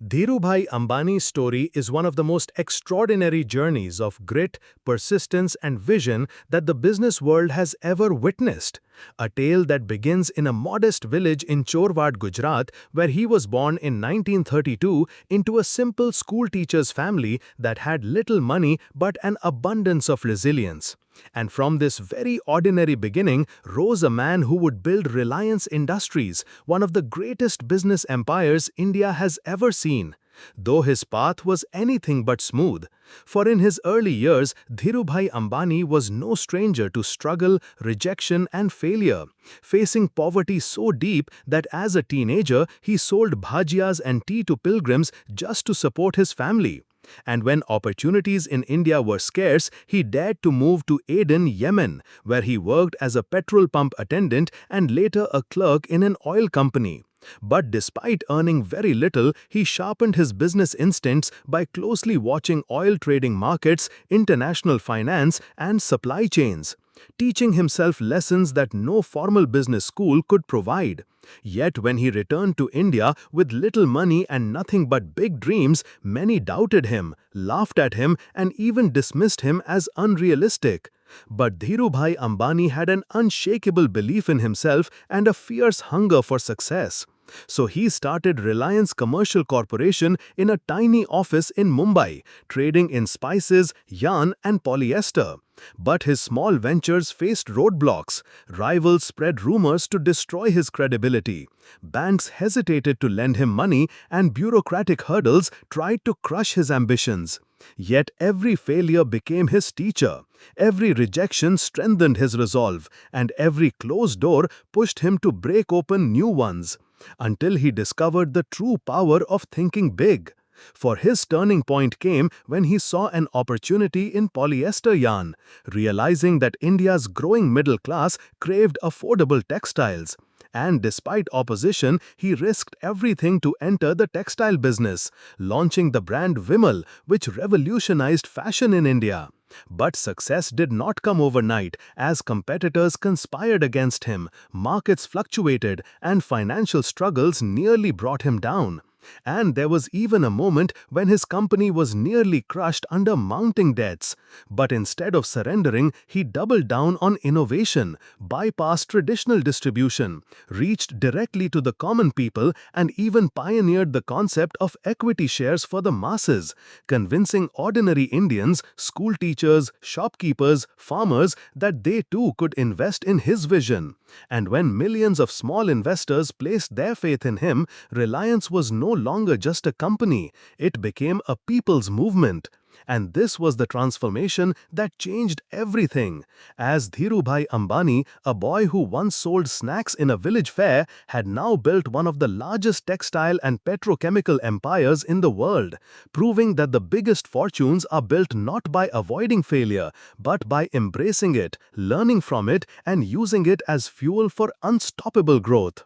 Dhirubhai Ambani's story is one of the most extraordinary journeys of grit, persistence, and vision that the business world has ever witnessed. A tale that begins in a modest village in Chorwad, Gujarat, where he was born in 1932 into a simple school teacher's family that had little money but an abundance of resilience. And from this very ordinary beginning rose a man who would build Reliance Industries, one of the greatest business empires India has ever seen. Though his path was anything but smooth. For in his early years, Dhirubhai Ambani was no stranger to struggle, rejection and failure, facing poverty so deep that as a teenager he sold bhajias and tea to pilgrims just to support his family. And when opportunities in India were scarce, he dared to move to Aden, Yemen, where he worked as a petrol pump attendant and later a clerk in an oil company. But despite earning very little, he sharpened his business instincts by closely watching oil trading markets, international finance, and supply chains, teaching himself lessons that no formal business school could provide. Yet when he returned to India with little money and nothing but big dreams, many doubted him, laughed at him, and even dismissed him as unrealistic. But Dhirubhai Ambani had an unshakable belief in himself and a fierce hunger for success. So he started Reliance Commercial Corporation in a tiny office in Mumbai, trading in spices, yarn and polyester. But his small ventures faced roadblocks. Rivals spread rumors to destroy his credibility. Banks hesitated to lend him money and bureaucratic hurdles tried to crush his ambitions. Yet every failure became his teacher. Every rejection strengthened his resolve, and every closed door pushed him to break open new ones, until he discovered the true power of thinking big. For his turning point came when he saw an opportunity in polyester yarn, realizing that India's growing middle class craved affordable textiles. And despite opposition, he risked everything to enter the textile business, launching the brand Vimal, which revolutionized fashion in India. But success did not come overnight, as competitors conspired against him, markets fluctuated, and financial struggles nearly brought him down. And there was even a moment when his company was nearly crushed under mounting debts. But instead of surrendering, he doubled down on innovation, bypassed traditional distribution, reached directly to the common people, and even pioneered the concept of equity shares for the masses, convincing ordinary Indians, school teachers, shopkeepers, farmers that they too could invest in his vision. And when millions of small investors placed their faith in him, Reliance was no longer just a company, it became a people's movement. And this was the transformation that changed everything, as Dhirubhai Ambani, a boy who once sold snacks in a village fair, had now built one of the largest textile and petrochemical empires in the world, proving that the biggest fortunes are built not by avoiding failure, but by embracing it, learning from it, and using it as fuel for unstoppable growth.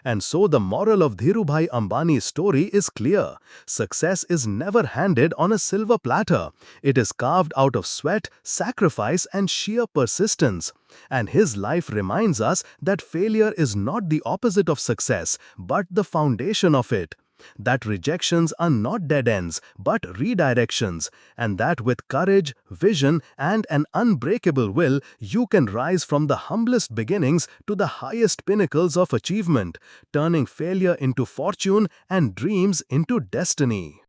And so the moral of Dhirubhai Ambani's story is clear. Success is never handed on a silver platter. It is carved out of sweat, sacrifice, and sheer persistence. And his life reminds us that failure is not the opposite of success, but the foundation of it. That rejections are not dead ends, but redirections, and that with courage, vision, and an unbreakable will, you can rise from the humblest beginnings to the highest pinnacles of achievement, turning failure into fortune and dreams into destiny.